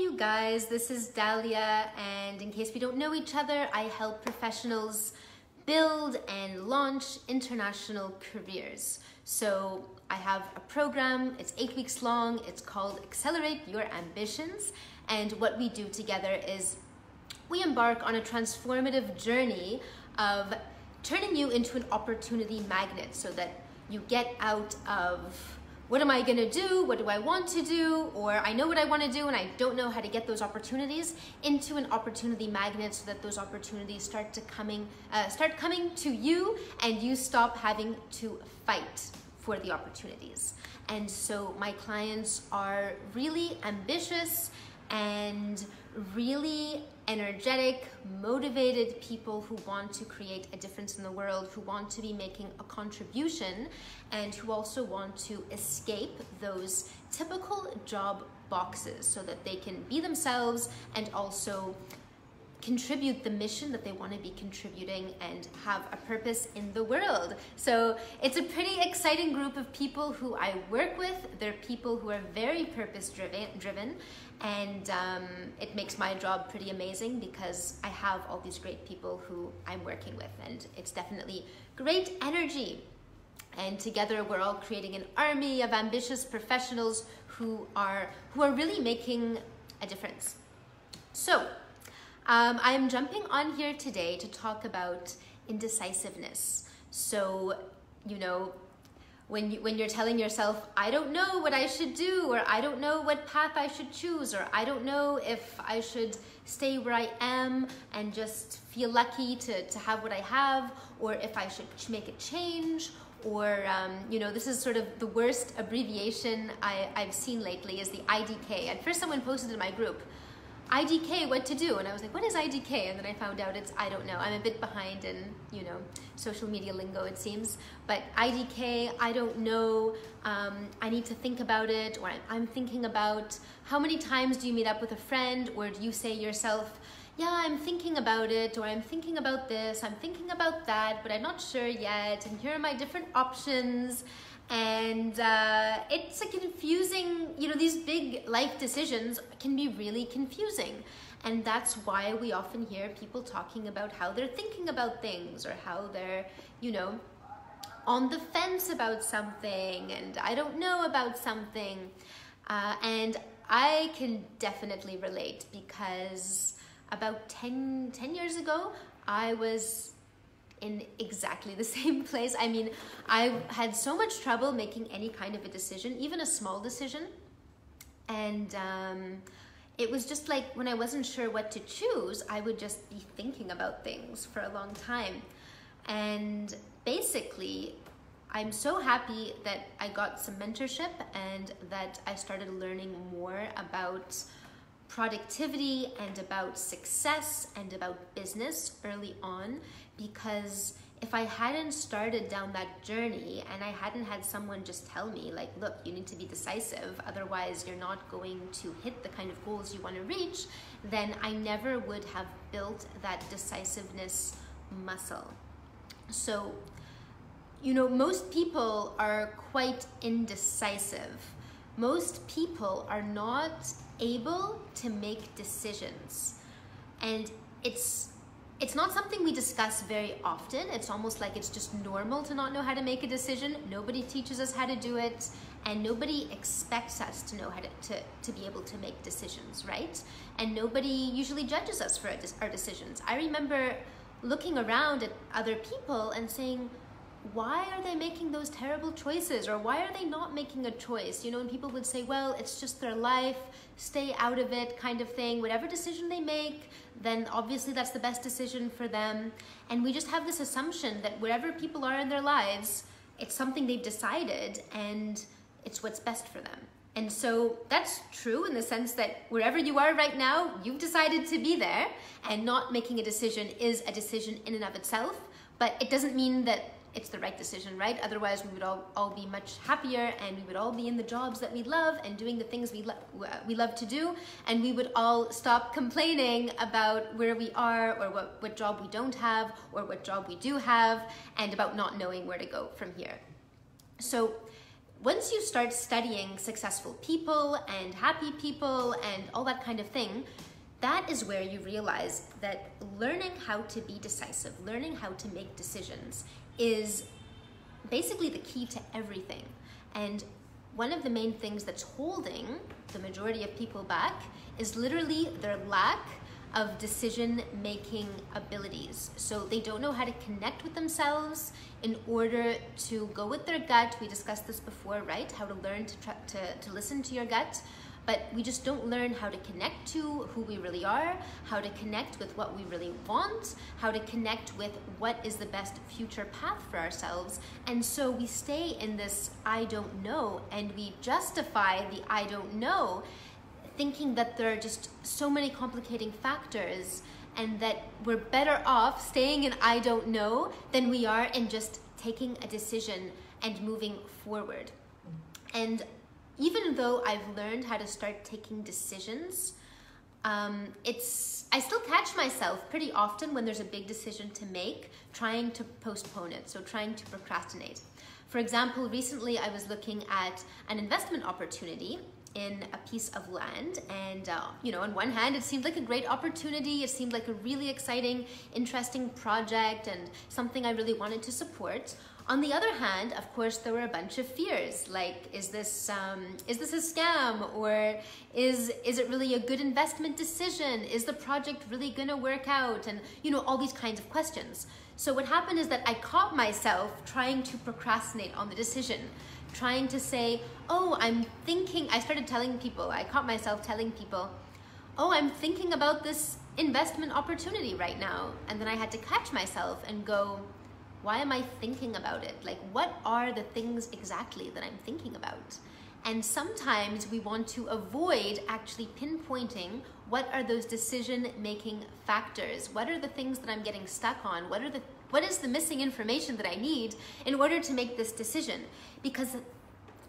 you guys, this is Dahlia, and in case we don't know each other, I help professionals build and launch international careers. So I have a program, it's 8 weeks long, it's called Accelerate Your Ambitions, and what we do together is we embark on a transformative journey of turning you into an opportunity magnet so that you get out of what am I gonna do? What do I want to do? Or I know what I wanna do and I don't know how to get those opportunities into an opportunity magnet so that those opportunities start coming to you and you stop having to fight for the opportunities. And so my clients are really ambitious and really energetic, motivated people who want to create a difference in the world, who want to be making a contribution, and who also want to escape those typical job boxes so that they can be themselves and also contribute the mission that they want to be contributing and have a purpose in the world. So it's a pretty exciting group of people who I work with. They're people who are very purpose driven, and it makes my job pretty amazing because I have all these great people who I'm working with, and it's definitely great energy. And together we're all creating an army of ambitious professionals who are really making a difference. So I'm jumping on here today to talk about indecisiveness. So, you know, when you're telling yourself, I don't know what I should do, or I don't know what path I should choose, or I don't know if I should stay where I am and just feel lucky to have what I have, or if I should make a change, or, you know, this is sort of the worst abbreviation I've seen lately is the IDK. At first someone posted in my group, IDK, what to do? And I was like, what is IDK? And then I found out it's, I don't know. I'm a bit behind in, you know, social media lingo, it seems. But IDK, I don't know. I need to think about it, or I'm thinking about how many times do you meet up with a friend, or do you say yourself, yeah, I'm thinking about it, or I'm thinking about this, I'm thinking about that, but I'm not sure yet, and here are my different options. And it's a confusing, you know, these big life decisions can be really confusing. And that's why we often hear people talking about how they're thinking about things, or how they're, you know, on the fence about something, and I don't know about something. And I can definitely relate, because about 10 years ago, I was in exactly the same place. I mean, I had so much trouble making any kind of a decision, even a small decision. And it was just like when I wasn't sure what to choose, I would just be thinking about things for a long time. And basically, I'm so happy that I got some mentorship and that I started learning more about productivity and about success and about business early on, because if I hadn't started down that journey and I hadn't had someone just tell me, like, look, you need to be decisive, otherwise you're not going to hit the kind of goals you want to reach, then I never would have built that decisiveness muscle. So, you know, most people are quite indecisive. Most people are not able to make decisions, and it's not something we discuss very often. It's almost like it's just normal to not know how to make a decision. Nobody teaches us how to do it, and nobody expects us to know how to be able to make decisions, right? And nobody usually judges us for our decisions. I remember looking around at other people and saying, why are they making those terrible choices? Or why are they not making a choice? You know, and people would say, well, it's just their life, stay out of it kind of thing. Whatever decision they make, then obviously that's the best decision for them. And we just have this assumption that wherever people are in their lives, it's something they've decided and it's what's best for them. And so that's true in the sense that wherever you are right now, you've decided to be there, and not making a decision is a decision in and of itself, but it doesn't mean that it's the right decision, right? Otherwise, we would all be much happier, and we would all be in the jobs that we love and doing the things we love to do, and we would all stop complaining about where we are, or what job we don't have, or what job we do have, and about not knowing where to go from here. So once you start studying successful people and happy people and all that kind of thing, that is where you realize that learning how to be decisive, learning how to make decisions is basically the key to everything. And one of the main things that's holding the majority of people back is literally their lack of decision-making abilities. So they don't know how to connect with themselves in order to go with their gut. We discussed this before, right? How to learn to listen to your gut. But we just don't learn how to connect to who we really are, how to connect with what we really want, how to connect with what is the best future path for ourselves. And so we stay in this I don't know, and we justify the I don't know, thinking that there are just so many complicating factors and that we're better off staying in I don't know than we are in just taking a decision and moving forward. And even though I've learned how to start taking decisions, I still catch myself pretty often when there's a big decision to make, trying to postpone it, so trying to procrastinate. For example, recently I was looking at an investment opportunity in a piece of land, and on one hand it seemed like a great opportunity, it seemed like a really exciting, interesting project and something I really wanted to support. On the other hand, of course, there were a bunch of fears, like, is this a scam, or is it really a good investment decision? Is the project really gonna work out? And all these kinds of questions. So what happened is that I caught myself trying to procrastinate on the decision, trying to say, oh, I started telling people, I caught myself telling people, oh, I'm thinking about this investment opportunity right now. And then I had to catch myself and go, why am I thinking about it? Like, what are the things exactly that I'm thinking about? And sometimes we want to avoid actually pinpointing what are those decision-making factors? What are the things that I'm getting stuck on? What is the missing information that I need in order to make this decision? Because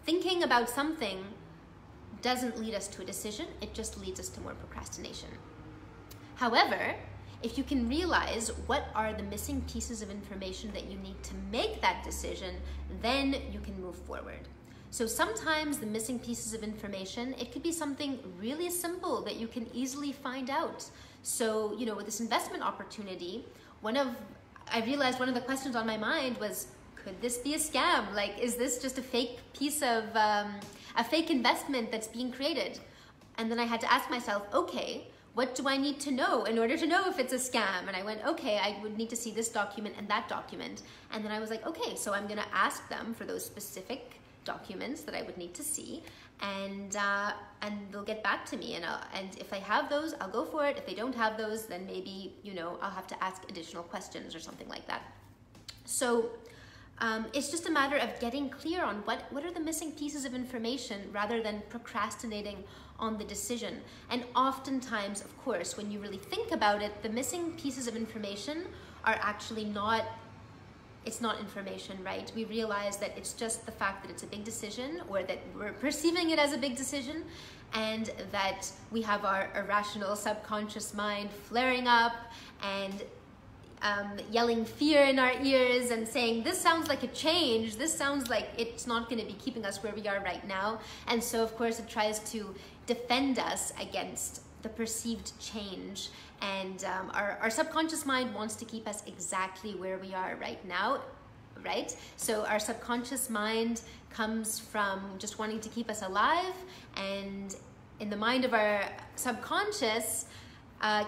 thinking about something doesn't lead us to a decision, it just leads us to more procrastination. However, if you can realize what are the missing pieces of information that you need to make that decision, then you can move forward. So sometimes the missing pieces of information, it could be something really simple that you can easily find out. So, with this investment opportunity, I realized one of the questions on my mind was, could this be a scam? Like, is this just a fake piece of, a fake investment that's being created? And then I had to ask myself, okay, what do I need to know in order to know if it's a scam? And I went, okay, I would need to see this document and that document. And then I was like, okay, so I'm gonna ask them for those specific documents that I would need to see, and they'll get back to me. And if I have those, I'll go for it. If they don't have those, then maybe, I'll have to ask additional questions or something like that. So it's just a matter of getting clear on what are the missing pieces of information rather than procrastinating on the decision. And oftentimes, of course, when you really think about it, the missing pieces of information are actually it's not information, right? We realize that it's just the fact that it's a big decision, or that we're perceiving it as a big decision, and that we have our irrational subconscious mind flaring up and yelling fear in our ears and saying, this sounds like a change, this sounds like it's not going to be keeping us where we are right now. And so of course it tries to defend us against the perceived change, and our subconscious mind wants to keep us exactly where we are right now, right? So our subconscious mind comes from just wanting to keep us alive, and in the mind of our subconscious,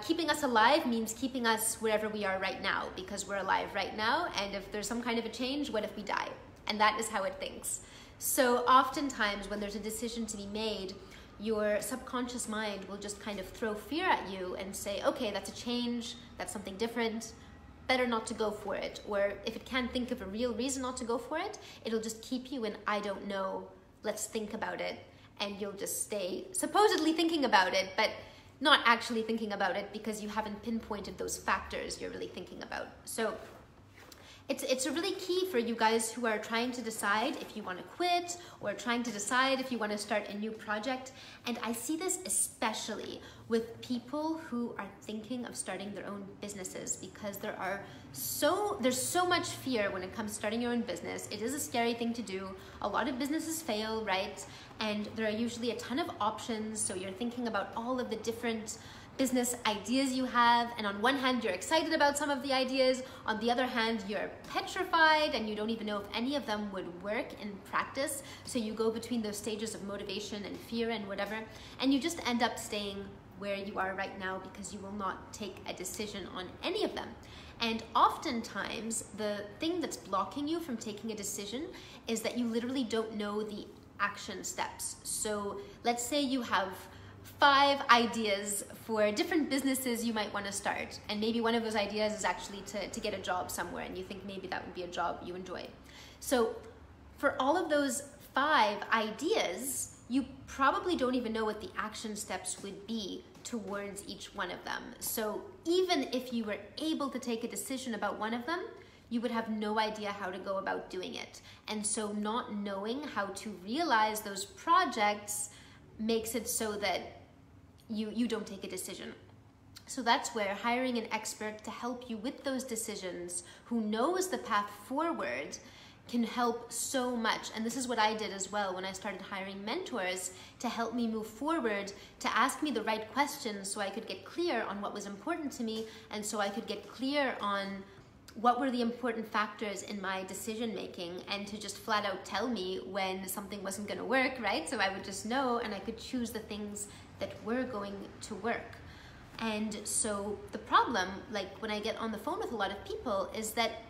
keeping us alive means keeping us wherever we are right now, because we're alive right now, and if there's some kind of a change, what if we die? And that is how it thinks. So oftentimes when there's a decision to be made, your subconscious mind will just kind of throw fear at you and say, okay, that's a change, that's something different, better not to go for it. Or if it can't think of a real reason not to go for it, it'll just keep you in I don't know, let's think about it. And you'll just stay supposedly thinking about it, but not actually thinking about it because you haven't pinpointed those factors you're really thinking about. So it's a really key for you guys who are trying to decide if you want to quit or trying to decide if you want to start a new project. And I see this especially with people who are thinking of starting their own businesses, because there's so much fear when it comes to starting your own business. It is a scary thing to do. A lot of businesses fail, right? And there are usually a ton of options. So you're thinking about all of the different business ideas you have, and on one hand you're excited about some of the ideas, on the other hand you're petrified and you don't even know if any of them would work in practice. So you go between those stages of motivation and fear and whatever, and you just end up staying where you are right now because you will not take a decision on any of them. And oftentimes the thing that's blocking you from taking a decision is that you literally don't know the action steps. So let's say you have 5 ideas for different businesses you might want to start, and maybe one of those ideas is actually to get a job somewhere, and you think maybe that would be a job you enjoy. So for all of those 5 ideas, you probably don't even know what the action steps would be towards each one of them. So even if you were able to take a decision about one of them, you would have no idea how to go about doing it. And so not knowing how to realize those projects makes it so that you don't take a decision. So that's where hiring an expert to help you with those decisions, who knows the path forward, can help so much. And this is what I did as well when I started hiring mentors to help me move forward, to ask me the right questions so I could get clear on what was important to me, and so I could get clear on what were the important factors in my decision making, and to just flat out tell me when something wasn't going to work, right? So I would just know, and I could choose the things that were going to work. And so the problem, like when I get on the phone with a lot of people, is that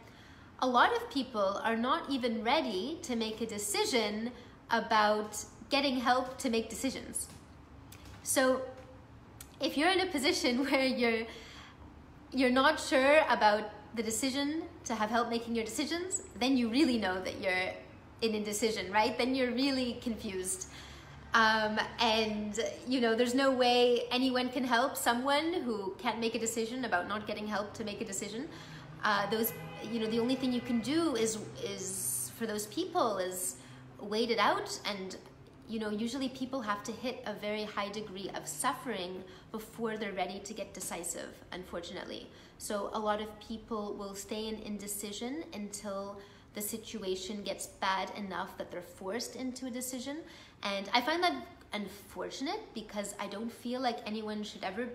a lot of people are not even ready to make a decision about getting help to make decisions. So if you're in a position where you're not sure about the decision to have help making your decisions, then you really know that you're in indecision, right? Then you're really confused. And there's no way anyone can help someone who can't make a decision about not getting help to make a decision. The only thing you can do is for those people is wait it out. And usually people have to hit a very high degree of suffering before they're ready to get decisive, unfortunately. So a lot of people will stay in indecision until the situation gets bad enough that they're forced into a decision. And I find that unfortunate, because I don't feel like anyone should ever,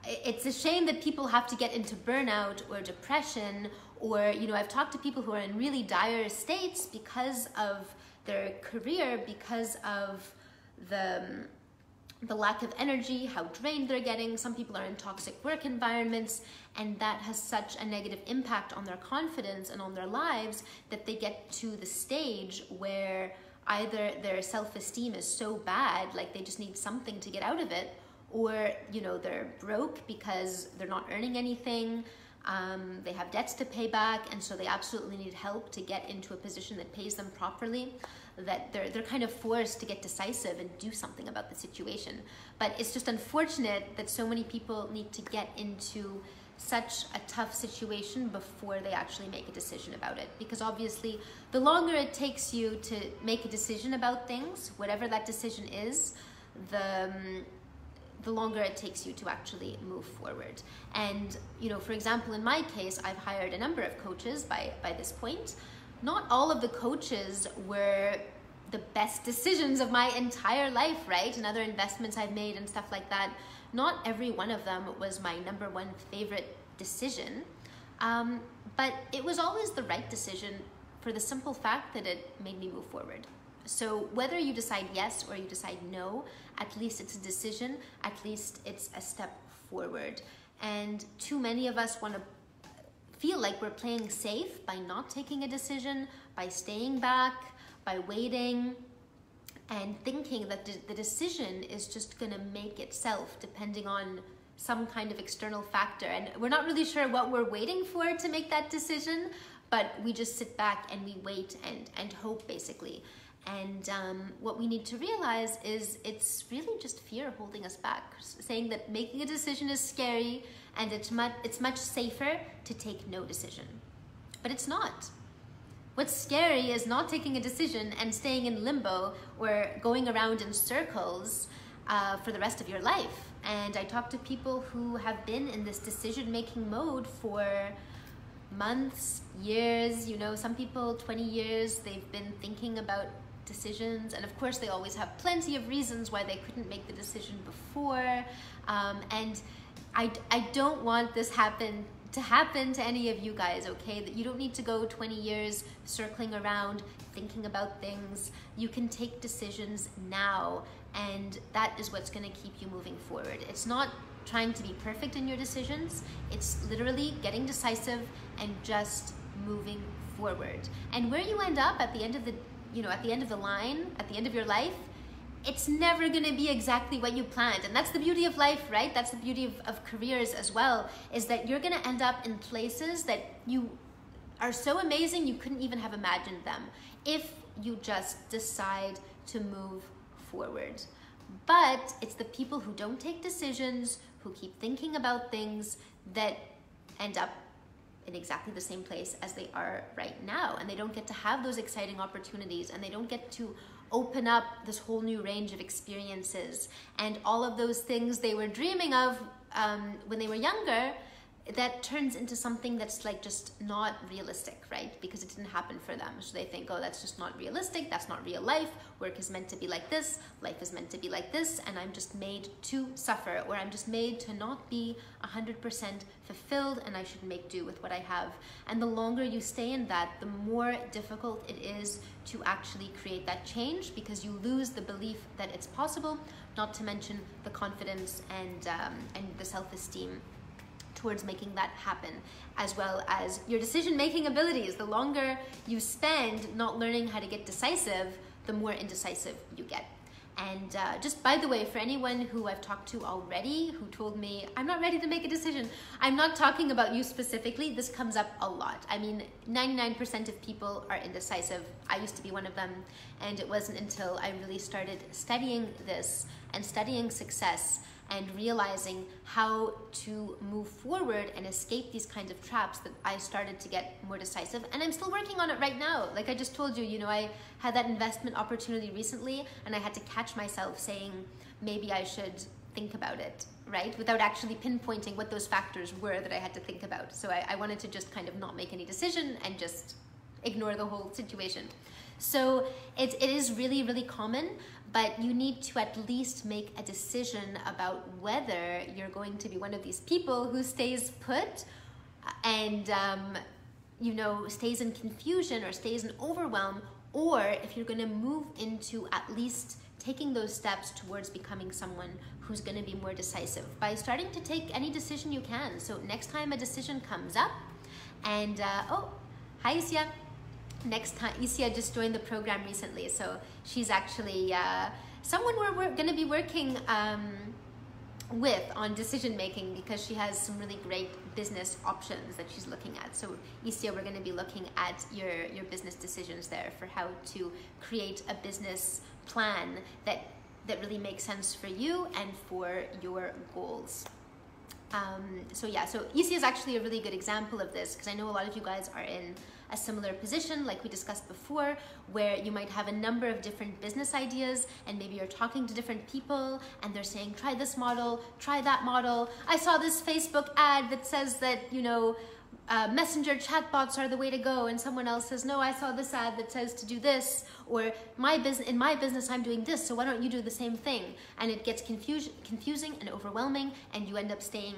it's a shame that people have to get into burnout or depression, or, I've talked to people who are in really dire states because of their career, because of the lack of energy, how drained they're getting. Some people are in toxic work environments, and that has such a negative impact on their confidence and on their lives that they get to the stage where either their self-esteem is so bad, like they just need something to get out of it, or they're broke because they're not earning anything. They have debts to pay back, and so they absolutely need help to get into a position that pays them properly, that they're kind of forced to get decisive and do something about the situation. But it's just unfortunate that so many people need to get into such a tough situation before they actually make a decision about it. Because obviously, the longer it takes you to make a decision about things, whatever that decision is, the longer it takes you to actually move forward. And, for example, in my case, I've hired a number of coaches by this point. Not all of the coaches were the best decisions of my entire life, right? And other investments I've made and stuff like that. Not every one of them was my number one favorite decision, but it was always the right decision for the simple fact that it made me move forward. So whether you decide yes or you decide no, at least it's a decision, at least it's a step forward. And too many of us want to feel like we're playing safe by not taking a decision, by staying back, by waiting, and thinking that the decision is just going to make itself depending on some kind of external factor. And we're not really sure what we're waiting for to make that decision, but we just sit back and we wait and hope, basically. And what we need to realize is it's really just fear holding us back, saying that making a decision is scary and it's much safer to take no decision. But it's not. What's scary is not taking a decision and staying in limbo or going around in circles for the rest of your life. And I talk to people who have been in this decision-making mode for months, years, you know, some people 20 years, they've been thinking about decisions, and of course they always have plenty of reasons why they couldn't make the decision before. And I don't want this to happen to any of you guys, okay? That you don't need to go 20 years circling around thinking about things. You can take decisions now, and that is what's going to keep you moving forward. It's not trying to be perfect in your decisions. It's literally getting decisive and just moving forward. And where you end up at the end of the line, at the end of your life, it's never going to be exactly what you planned. And that's the beauty of life, right? That's the beauty of careers as well, is that you're going to end up in places that you are so amazing you couldn't even have imagined them if you just decide to move forward. But it's the people who don't take decisions, who keep thinking about things, that end up in exactly the same place as they are right now. And they don't get to have those exciting opportunities, and they don't get to open up this whole new range of experiences and all of those things they were dreaming of when they were younger. That turns into something that's like just not realistic, right? Because it didn't happen for them. So they think, oh, that's just not realistic. That's not real life. Work is meant to be like this. Life is meant to be like this. And I'm just made to suffer, or I'm just made to not be 100% fulfilled, and I should make do with what I have. And the longer you stay in that, the more difficult it is to actually create that change, because you lose the belief that it's possible, not to mention the confidence and the self-esteem towards making that happen, as well as your decision-making abilities. The longer you spend not learning how to get decisive, the more indecisive you get. And just by the way, for anyone who I've talked to already who told me, I'm not ready to make a decision, I'm not talking about you specifically. This comes up a lot. I mean, 99% of people are indecisive. I used to be one of them. And it wasn't until I really started studying this and studying success and realizing how to move forward and escape these kinds of traps that I started to get more decisive. And I'm still working on it right now. Like I just told you, you know, I had that investment opportunity recently, and I had to catch myself saying, maybe I should think about it, right? Without actually pinpointing what those factors were that I had to think about. So I wanted to just kind of not make any decision and just ignore the whole situation. So it is really, really common, but you need to at least make a decision about whether you're going to be one of these people who stays put and, you know, stays in confusion or stays in overwhelm, or if you're going to move into at least taking those steps towards becoming someone who's going to be more decisive by starting to take any decision you can. So next time a decision comes up, and oh, hi Isia. Next time, Isia just joined the program recently, so she's actually someone we're going to be working with on decision making, because she has some really great business options that she's looking at. So Isia, we're going to be looking at your business decisions there for how to create a business plan that really makes sense for you and for your goals. So yeah, so Isia is actually a really good example of this, because I know a lot of you guys are in a similar position like we discussed before, where you might have a number of different business ideas, and maybe you're talking to different people and they're saying, try this model, try that model. I saw this Facebook ad that says that, you know, messenger chatbots are the way to go, and someone else says, no, I saw this ad that says to do this, or in my business I'm doing this, so why don't you do the same thing? And it gets confusing and overwhelming, and you end up staying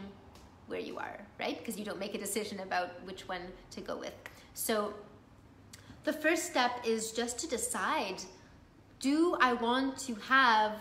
where you are, right? Because you don't make a decision about which one to go with. So the first step is just to decide, do I want to have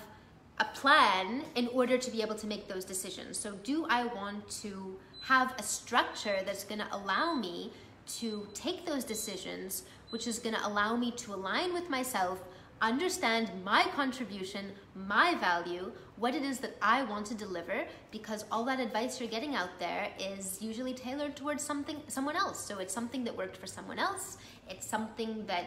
a plan in order to be able to make those decisions? So do I want to have a structure that's going to allow me to take those decisions, which is going to allow me to align with myself, understand my contribution, my value, what it is that I want to deliver, because all that advice you're getting out there is usually tailored towards someone else. So it's something that worked for someone else. It's something that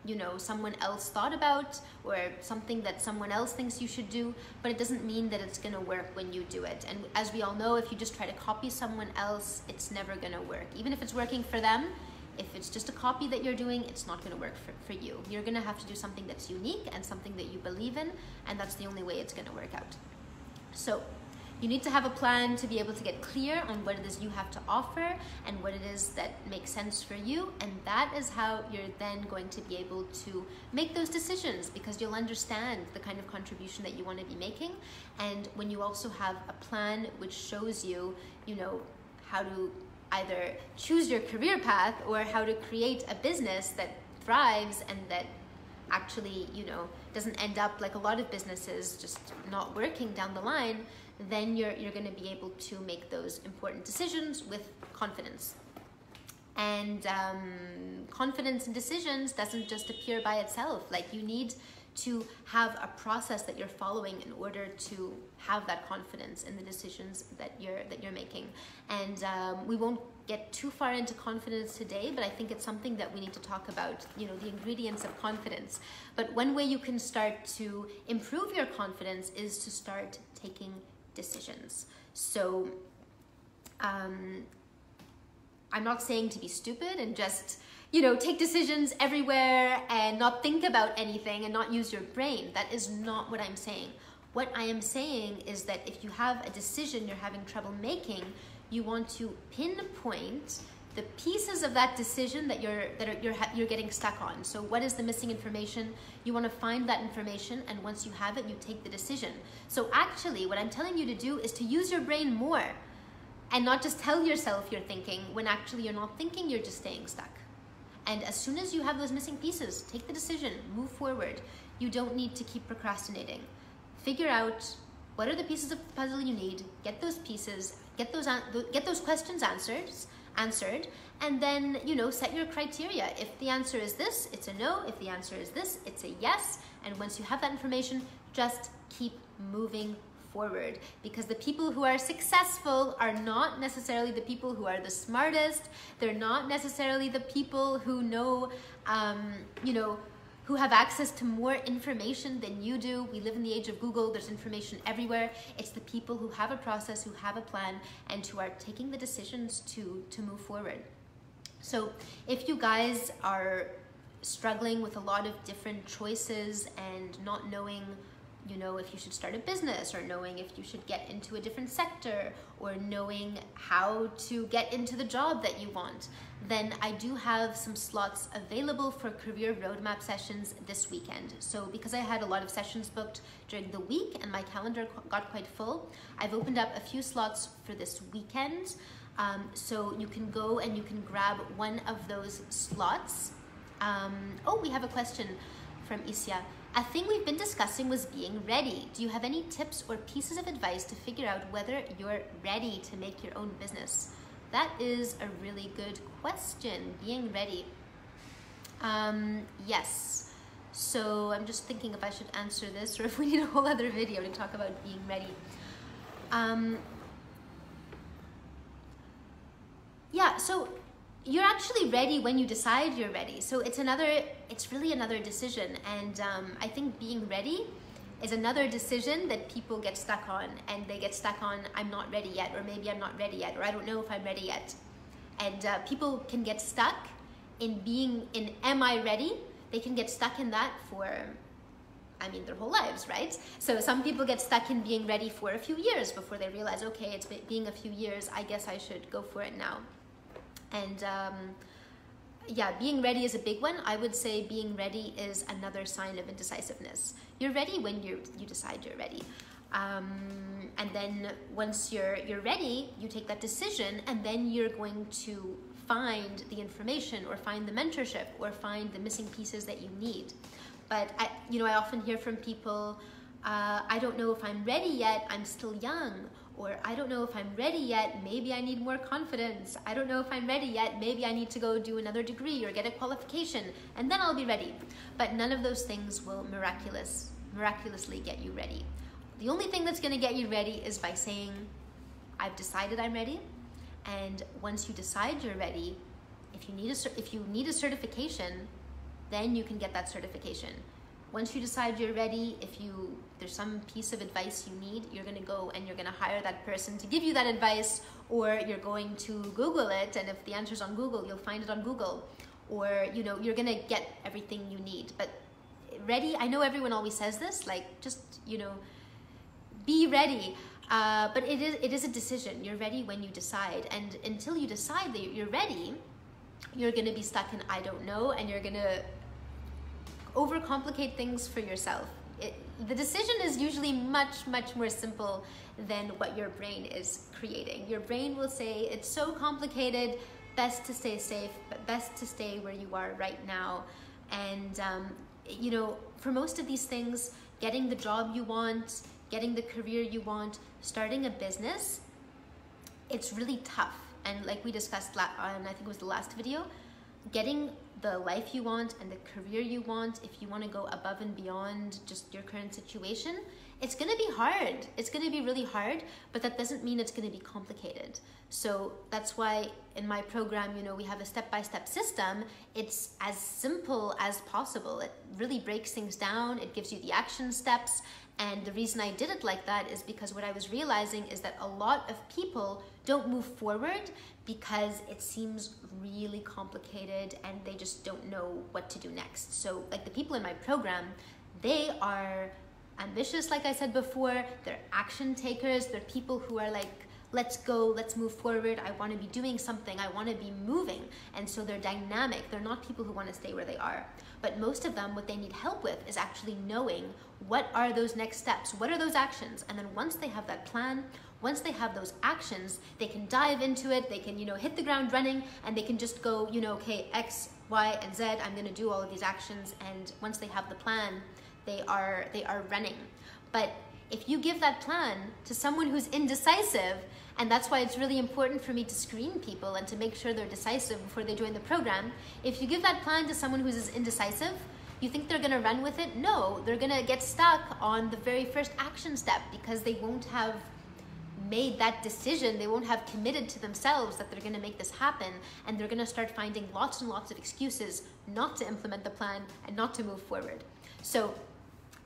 you know, someone else thought about, or something that someone else thinks you should do, but it doesn't mean that it's gonna work when you do it. And as we all know, if you just try to copy someone else, it's never gonna work. Even if it's working for them, if it's just a copy that you're doing, it's not gonna work for you. You're gonna have to do something that's unique and something that you believe in, and that's the only way it's gonna work out. So you need to have a plan to be able to get clear on what it is you have to offer and what it is that makes sense for you. And that is how you're then going to be able to make those decisions, because you'll understand the kind of contribution that you want to be making. And when you also have a plan which shows you, you know, how to either choose your career path or how to create a business that thrives and that actually, you know, doesn't end up like a lot of businesses just not working down the line, then you're going to be able to make those important decisions with confidence. And confidence in decisions doesn't just appear by itself. Like, you need to have a process that you're following in order to have that confidence in the decisions that you're making. And we won't get too far into confidence today, but I think it's something that we need to talk about, you know, the ingredients of confidence. But one way you can start to improve your confidence is to start taking decisions. So I'm not saying to be stupid and just, you know, take decisions everywhere and not think about anything and not use your brain. That is not what I'm saying. What I am saying is that if you have a decision you're having trouble making, you want to pinpoint the pieces of that decision that you're getting stuck on. So what is the missing information? You want to find that information, and once you have it, you take the decision. So actually, what I'm telling you to do is to use your brain more and not just tell yourself you're thinking when actually you're not thinking, you're just staying stuck. And as soon as you have those missing pieces, take the decision, move forward. You don't need to keep procrastinating. Figure out what are the pieces of the puzzle you need, get those pieces, get those questions answered, and then, you know, set your criteria. If the answer is this, it's a no. If the answer is this, it's a yes. And once you have that information, just keep moving forward, because the people who are successful are not necessarily the people who are the smartest. They're not necessarily the people who know, you know, who have access to more information than you do. We live in the age of Google. There's information everywhere. It's the people who have a process, who have a plan, and who are taking the decisions to move forward. So if you guys are struggling with a lot of different choices and not knowing, you know, if you should start a business, or knowing if you should get into a different sector, or knowing how to get into the job that you want, then I do have some slots available for career roadmap sessions this weekend. So because I had a lot of sessions booked during the week and my calendar got quite full, I've opened up a few slots for this weekend. So you can go and you can grab one of those slots. Oh, we have a question from Isya. A thing we've been discussing was being ready. Do you have any tips or pieces of advice to figure out whether you're ready to make your own business? That is a really good question, being ready. Yes. So I'm just thinking if I should answer this or if we need a whole other video to talk about being ready. Yeah, so you're actually ready when you decide you're ready. So it's really another decision. And I think being ready is another decision that people get stuck on, and they get stuck on, I'm not ready yet, or maybe I'm not ready yet, or I don't know if I'm ready yet. And people can get stuck in am I ready? They can get stuck in that for, I mean, their whole lives, right? So some people get stuck in being ready for a few years before they realize, okay, it's being a few years, I guess I should go for it now. And yeah, being ready is a big one. I would say being ready is another sign of indecisiveness. You're ready when you decide you're ready. And then once you're ready, you take that decision, and then you're going to find the information or find the mentorship or find the missing pieces that you need. But I often hear from people, I don't know if I'm ready yet, I'm still young. Or I don't know if I'm ready yet, maybe I need more confidence. I don't know if I'm ready yet, maybe I need to go do another degree or get a qualification, and then I'll be ready. But none of those things will miraculously get you ready. The only thing that's gonna get you ready is by saying, I've decided I'm ready. And once you decide you're ready, if you need a certification, then you can get that certification. Once you decide you're ready, if there's some piece of advice you need, you're going to go and you're going to hire that person to give you that advice, or you're going to Google it, and if the answer's on Google, you'll find it on Google, or you're going to get everything you need. But ready, I know everyone always says this, like, just be ready, but it is a decision. You're ready when you decide, and until you decide that you're ready, you're going to be stuck in I don't know, and you're going to overcomplicate things for yourself. The decision is usually much more simple than what your brain is creating. Your brain will say it's so complicated, best to stay safe, but best to stay where you are right now. And for most of these things, getting the job you want, getting the career you want, starting a business, it's really tough. And like we discussed on, I think it was the last video, getting the life you want and the career you want, if you want to go above and beyond just your current situation, it's going to be hard. It's going to be really hard, but that doesn't mean it's going to be complicated. So that's why in my program, we have a step-by-step system. It's as simple as possible. It really breaks things down. It gives you the action steps. And the reason I did it like that is because what I was realizing is that a lot of people don't move forward because it seems really complicated and they just don't know what to do next. So like the people in my program, they are ambitious, like I said before, they're action takers, they're people who are like, let's go, let's move forward, I want to be doing something, I want to be moving. And so they're dynamic, they're not people who want to stay where they are. But most of them, what they need help with is actually knowing what are those next steps, what are those actions, and then once they have that plan, once they have those actions, they can dive into it, they can hit the ground running, and they can just go, okay, X, Y, and Z, I'm going to do all of these actions. And once they have the plan, they are running. But if you give that plan to someone who's indecisive, and that's why it's really important for me to screen people and to make sure they're decisive before they join the program. If you give that plan to someone who's indecisive, you think they're gonna run with it? No, they're gonna get stuck on the very first action step because they won't have made that decision, they won't have committed to themselves that they're gonna make this happen, and they're gonna start finding lots and lots of excuses not to implement the plan and not to move forward. So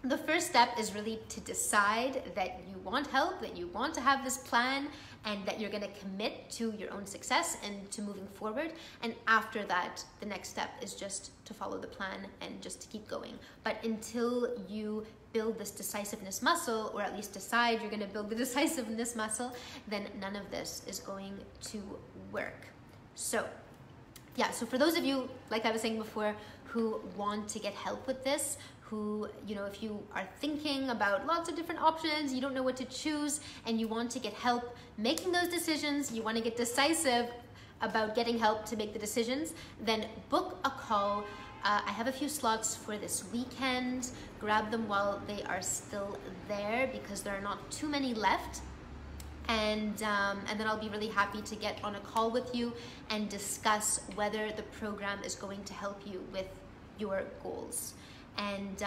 the first step is really to decide that you want help, that you want to have this plan, and that you're going to commit to your own success and to moving forward. And after that, the next step is just to follow the plan and just to keep going. But until you build this decisiveness muscle, or at least decide you're going to build the decisiveness muscle, then none of this is going to work. So yeah, so for those of you, like I was saying before, who want to get help with this, who, if you are thinking about lots of different options, you don't know what to choose, and you want to get help making those decisions, you want to get decisive about getting help to make the decisions, then book a call. I have a few slots for this weekend. Grab them while they are still there because there are not too many left. And then I'll be really happy to get on a call with you and discuss whether the program is going to help you with your goals. And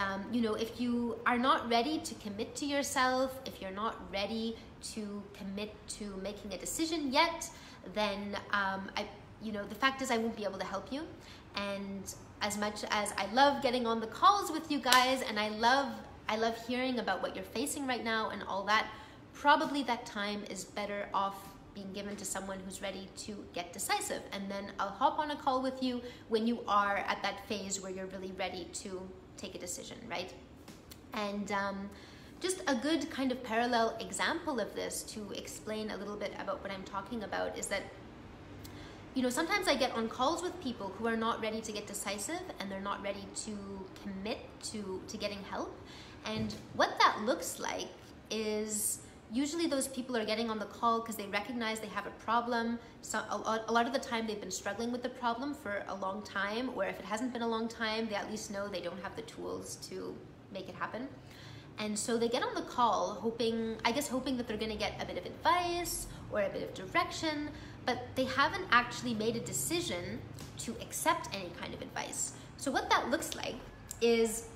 if you are not ready to commit to yourself, if you're not ready to commit to making a decision yet, then the fact is I won't be able to help you. And as much as I love getting on the calls with you guys, and I love hearing about what you're facing right now and all that, probably that time is better off being given to someone who's ready to get decisive. And then I'll hop on a call with you when you are at that phase where you're really ready to take a decision, right? And just a good kind of parallel example of this to explain a little bit about what I'm talking about is that, sometimes I get on calls with people who are not ready to get decisive and they're not ready to commit to getting help. And what that looks like is usually those people are getting on the call because they recognize they have a problem. So a lot of the time they've been struggling with the problem for a long time, or if it hasn't been a long time, they at least know they don't have the tools to make it happen. And so they get on the call hoping that they're gonna get a bit of advice or a bit of direction, but they haven't actually made a decision to accept any kind of advice. So what that looks like is,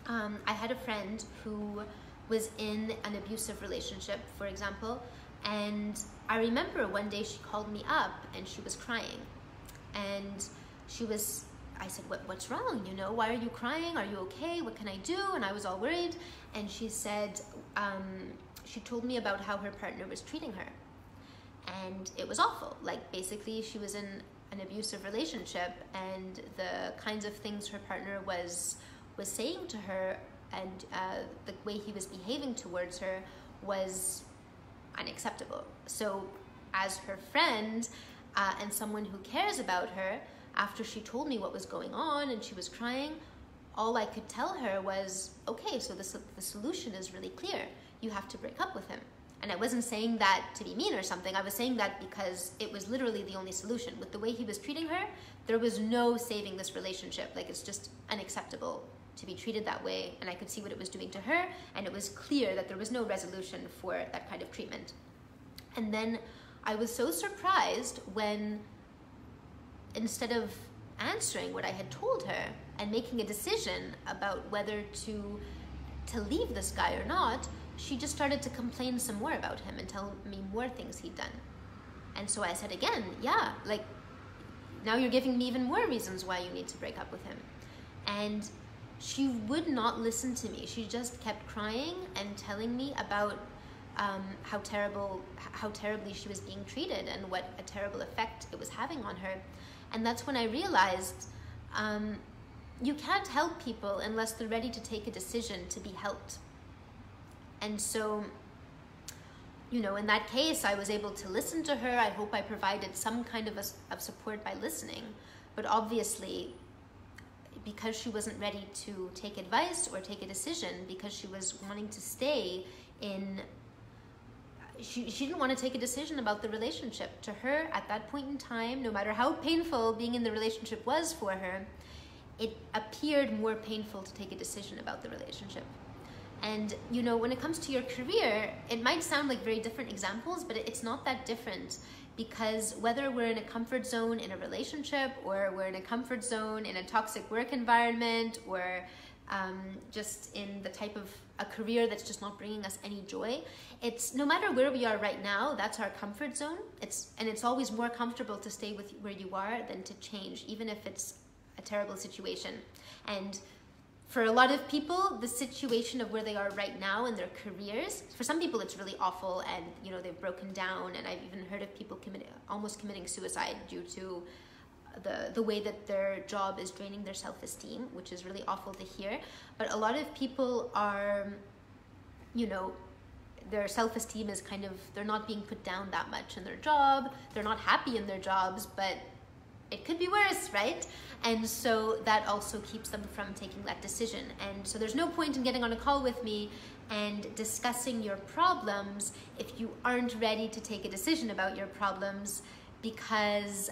I had a friend who was in an abusive relationship, for example, and I remember one day she called me up and she was crying, and she was I said, what's wrong? You know, why are you crying? Are you okay? What can I do? And I was all worried. And she said, she told me about how her partner was treating her. And it was awful. Like, basically, she was in an abusive relationship, and the kinds of things her partner was saying to her, and the way he was behaving towards her was unacceptable. So as her friend and someone who cares about her, after she told me what was going on and she was crying, all I could tell her was, okay, so the solution is really clear. You have to break up with him. And I wasn't saying that to be mean or something. I was saying that because it was literally the only solution. With the way he was treating her, there was no saving this relationship. Like, it's just unacceptable to be treated that way. And I could see what it was doing to her, and it was clear that there was no resolution for that kind of treatment. And then I was so surprised when, instead of answering what I had told her and making a decision about whether to leave this guy or not, she just started to complain some more about him and tell me more things he'd done. And so I said again, yeah, like, now you're giving me even more reasons why you need to break up with him. And she would not listen to me. She just kept crying and telling me about how terribly she was being treated and what a terrible effect it was having on her. And that's when I realized you can't help people unless they're ready to take a decision to be helped. And so, you know, in that case, I was able to listen to her. I hope I provided some kind of support by listening. But obviously, because she wasn't ready to take advice or take a decision, because she was wanting to stay in, she didn't want to take a decision about the relationship. To her, at that point in time, no matter how painful being in the relationship was for her, it appeared more painful to take a decision about the relationship. And, you know, when it comes to your career, it might sound like very different examples, but it's not that different, because whether we're in a comfort zone in a relationship, or we're in a comfort zone in a toxic work environment, or just in the type of a career that's just not bringing us any joy, it's no matter where we are right now, that's our comfort zone. It's always more comfortable to stay with where you are than to change, even if it's a terrible situation. And for a lot of people, the situation of where they are right now in their careers, for some people it's really awful, and, you know, they've broken down, and I've even heard of people almost committing suicide due to the way that their job is draining their self-esteem, which is really awful to hear. But a lot of people are, you know, their self-esteem is kind of, they're not being put down that much in their job, they're not happy in their jobs, but it could be worse, right? And so that also keeps them from taking that decision. And so there's no point in getting on a call with me and discussing your problems if you aren't ready to take a decision about your problems, because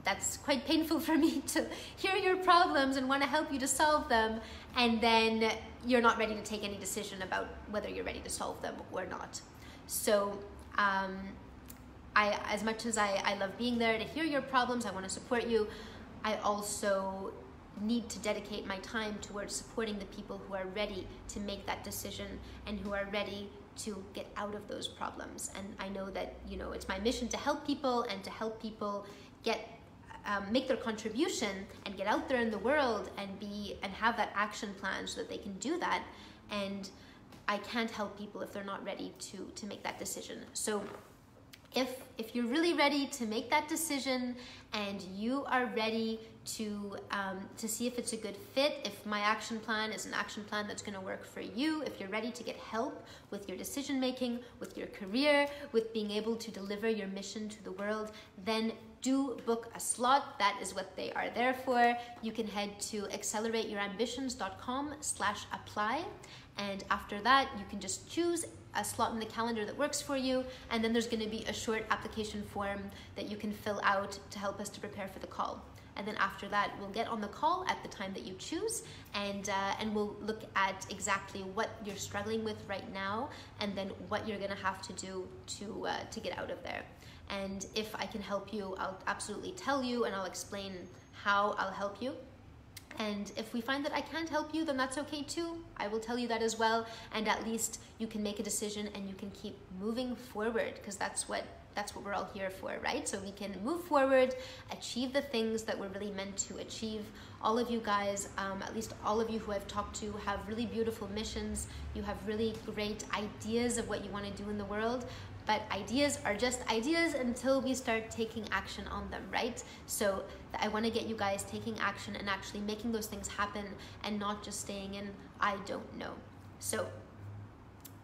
that's quite painful for me to hear your problems and want to help you to solve them, and then you're not ready to take any decision about whether you're ready to solve them or not. So as much as I love being there to hear your problems, I want to support you, I also need to dedicate my time towards supporting the people who are ready to make that decision and who are ready to get out of those problems. And I know that, you know, it's my mission to help people, and to help people make their contribution and get out there in the world and have that action plan so that they can do that. And I can't help people if they're not ready to make that decision. So if you're really ready to make that decision, and you are ready to see if it's a good fit, if my action plan is an action plan that's going to work for you, if you're ready to get help with your decision making, with your career, with being able to deliver your mission to the world, then do book a slot. That is what they are there for. You can head to accelerateYourAmbitions.com/apply, and after that you can just choose a slot in the calendar that works for you, and then there's going to be a short application form that you can fill out to help us to prepare for the call. And then after that, we'll get on the call at the time that you choose, and we'll look at exactly what you're struggling with right now, and then what you're going to have to do to get out of there. And if I can help you, I'll absolutely tell you, and I'll explain how I'll help you. And if we find that I can't help you, then that's okay too. I will tell you that as well. And at least you can make a decision and you can keep moving forward, because that's what we're all here for, right? So we can move forward, achieve the things that we're really meant to achieve. All of you guys, at least all of you who I've talked to, have really beautiful missions. You have really great ideas of what you want to do in the world. But ideas are just ideas until we start taking action on them, right? So I want to get you guys taking action and actually making those things happen, and not just staying in, I don't know. So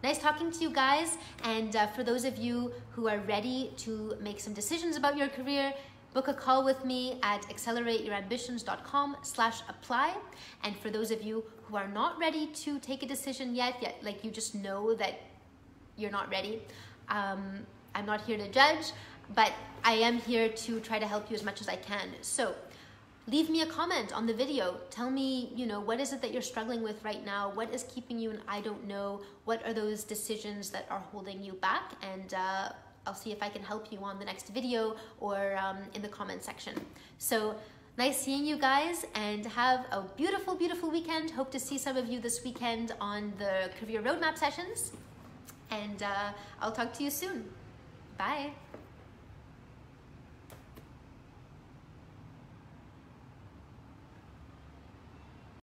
nice talking to you guys. And for those of you who are ready to make some decisions about your career, book a call with me at accelerateYourAmbitions.com/apply. And for those of you who are not ready to take a decision yet, like you just know that you're not ready, I'm not here to judge, but I am here to try to help you as much as I can. So leave me a comment on the video. Tell me, what is it that you're struggling with right now? What is keeping you in I don't know? What are those decisions that are holding you back? And I'll see if I can help you on the next video or in the comment section. So nice seeing you guys, and have a beautiful, beautiful weekend. Hope to see some of you this weekend on the career roadmap sessions. And I'll talk to you soon. Bye.